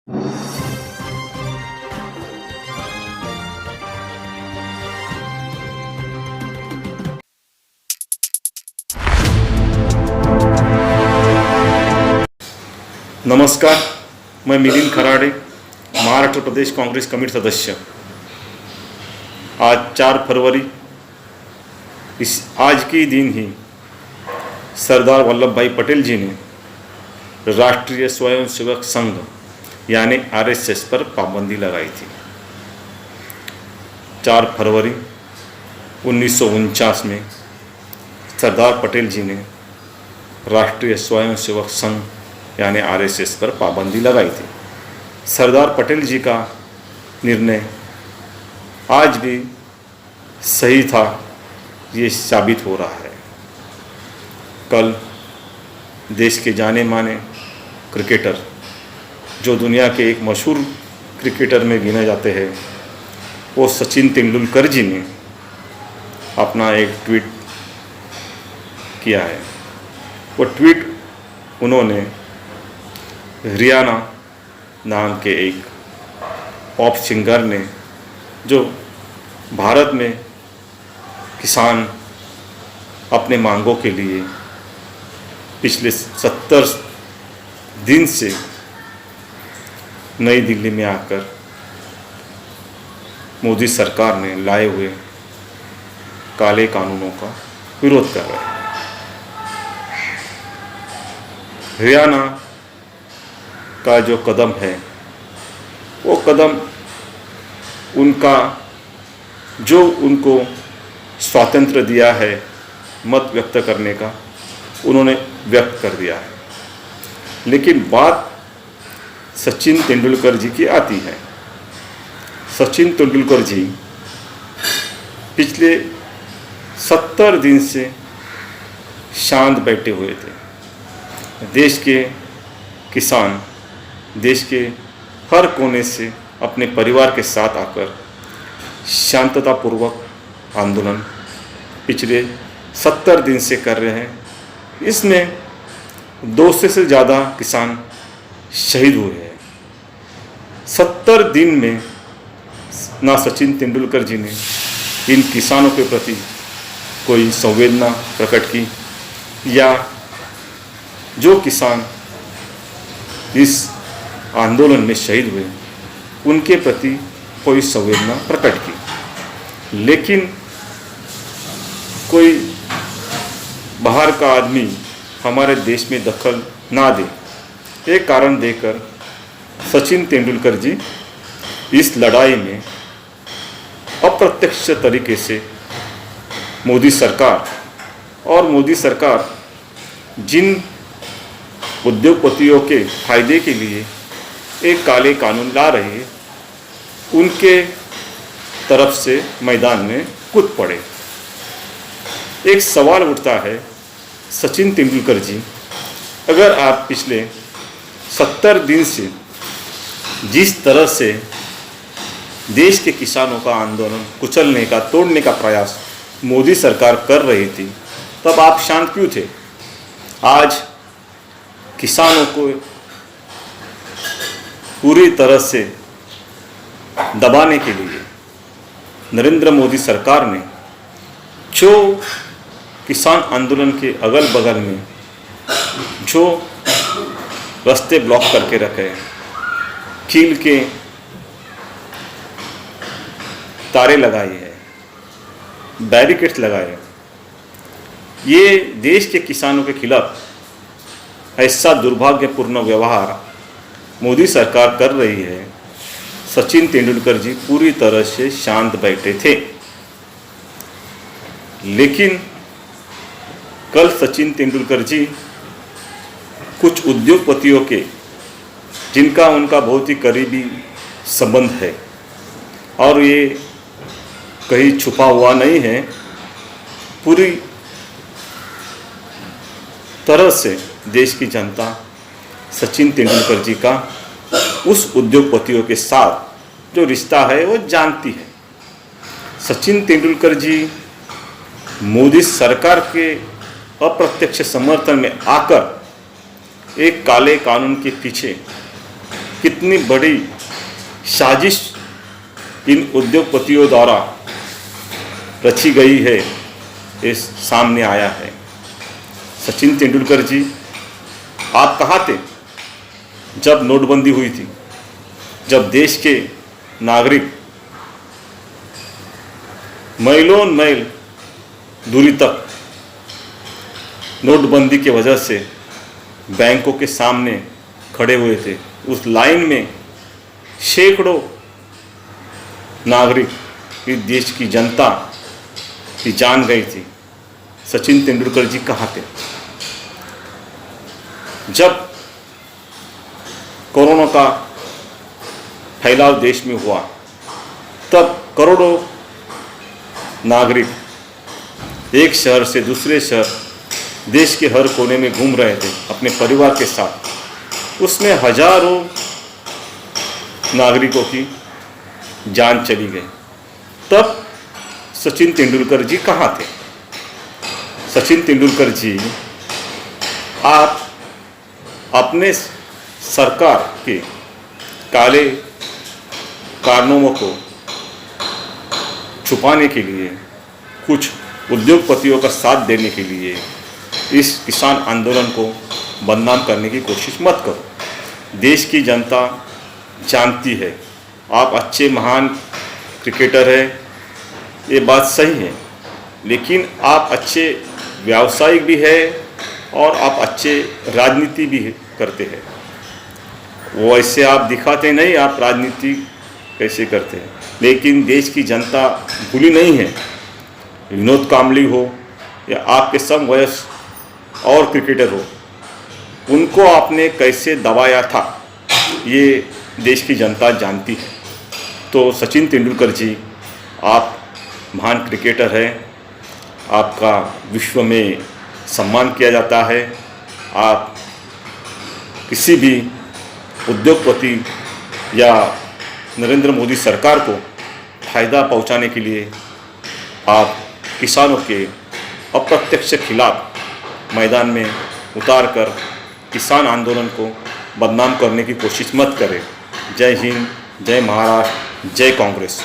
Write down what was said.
नमस्कार, मैं मिलिंद खराड़े, महाराष्ट्र प्रदेश कांग्रेस कमेटी सदस्य। आज 4 फरवरी, आज के दिन ही सरदार वल्लभ भाई पटेल जी ने राष्ट्रीय स्वयंसेवक संघ यानी आरएसएस पर पाबंदी लगाई थी। 4 फरवरी 1949 में सरदार पटेल जी ने राष्ट्रीय स्वयंसेवक संघ यानी आरएसएस पर पाबंदी लगाई थी। सरदार पटेल जी का निर्णय आज भी सही था, ये साबित हो रहा है। कल देश के जाने माने क्रिकेटर, जो दुनिया के एक मशहूर क्रिकेटर में गिने जाते हैं, वो सचिन तेंदुलकर जी ने अपना एक ट्वीट किया है। वो ट्वीट उन्होंने रियाना नाम के एक पॉप सिंगर ने, जो भारत में किसान अपने मांगों के लिए पिछले 70 दिन से नई दिल्ली में आकर मोदी सरकार ने लाए हुए काले कानूनों का विरोध कर रहे हैं। हरियाणा का जो कदम है, वो कदम उनका, जो उनको स्वातंत्र्य दिया है मत व्यक्त करने का, उन्होंने व्यक्त कर दिया है। लेकिन बात सचिन तेंदुलकर जी की आती है। सचिन तेंदुलकर जी पिछले 70 दिन से शांत बैठे हुए थे। देश के किसान देश के हर कोने से अपने परिवार के साथ आकर शांततापूर्वक आंदोलन पिछले 70 दिन से कर रहे हैं। इसमें 200 से ज़्यादा किसान शहीद हुए हैं। 70 दिन में ना सचिन तेंदुलकर जी ने इन किसानों के प्रति कोई संवेदना प्रकट की, या जो किसान इस आंदोलन में शहीद हुए उनके प्रति कोई संवेदना प्रकट की। लेकिन कोई बाहर का आदमी हमारे देश में दखल ना दे, एक कारण देकर सचिन तेंदुलकर जी इस लड़ाई में अप्रत्यक्ष तरीके से मोदी सरकार जिन उद्योगपतियों के फायदे के लिए एक काले कानून ला रही है, उनके तरफ से मैदान में कूद पड़े। एक सवाल उठता है, सचिन तेंदुलकर जी, अगर आप पिछले 70 दिन से जिस तरह से देश के किसानों का आंदोलन कुचलने का, तोड़ने का प्रयास मोदी सरकार कर रही थी, तब आप शांत क्यों थे? आज किसानों को पूरी तरह से दबाने के लिए नरेंद्र मोदी सरकार ने जो किसान आंदोलन के अगल बगल में जो रास्ते ब्लॉक करके रखे हैं, कील के तारे लगाए हैं, बैरिकेड्स लगाए हैं, ये देश के किसानों के खिलाफ ऐसा दुर्भाग्यपूर्ण व्यवहार मोदी सरकार कर रही है। सचिन तेंदुलकर जी पूरी तरह से शांत बैठे थे। लेकिन कल सचिन तेंदुलकर जी कुछ उद्योगपतियों के, जिनका उनका बहुत ही करीबी संबंध है और ये कहीं छुपा हुआ नहीं है, पूरी तरह से देश की जनता सचिन तेंदुलकर जी का उस उद्योगपतियों के साथ जो रिश्ता है वो जानती है। सचिन तेंदुलकर जी मोदी सरकार के अप्रत्यक्ष समर्थन में आकर एक काले कानून के पीछे कितनी बड़ी साजिश इन उद्योगपतियों द्वारा रची गई है इस सामने आया है। सचिन तेंदुलकर जी, आप कहाँ थे जब नोटबंदी हुई थी, जब देश के नागरिक मीलों मील दूरी तक नोटबंदी की वजह से बैंकों के सामने खड़े हुए थे। उस लाइन में सैकड़ों नागरिक, इस देश की जनता की जान गई थी। सचिन तेंदुलकर जी कहाँ थे? जब कोरोना का फैलाव देश में हुआ तब करोड़ों नागरिक एक शहर से दूसरे शहर, देश के हर कोने में घूम रहे थे अपने परिवार के साथ। उसमें हजारों नागरिकों की जान चली गई। तब सचिन तेंदुलकर जी कहाँ थे? सचिन तेंदुलकर जी, आप अपने सरकार के काले कारनामों को छुपाने के लिए, कुछ उद्योगपतियों का साथ देने के लिए इस किसान आंदोलन को बदनाम करने की कोशिश मत करो। देश की जनता जानती है आप अच्छे महान क्रिकेटर हैं, ये बात सही है, लेकिन आप अच्छे व्यावसायिक भी हैं और आप अच्छे राजनीति भी करते हैं। वो ऐसे आप दिखाते नहीं आप राजनीति कैसे करते हैं, लेकिन देश की जनता भूली नहीं है। विनोद कांबली हो या आपके समवयस्क और क्रिकेटर हो, उनको आपने कैसे दबाया था ये देश की जनता जानती है। तो सचिन तेंदुलकर जी, आप महान क्रिकेटर हैं, आपका विश्व में सम्मान किया जाता है। आप किसी भी उद्योगपति या नरेंद्र मोदी सरकार को फ़ायदा पहुंचाने के लिए आप किसानों के अप्रत्यक्ष खिलाफ मैदान में उतार कर किसान आंदोलन को बदनाम करने की कोशिश मत करें। जय हिंद, जय महाराष्ट्र, जय कांग्रेस।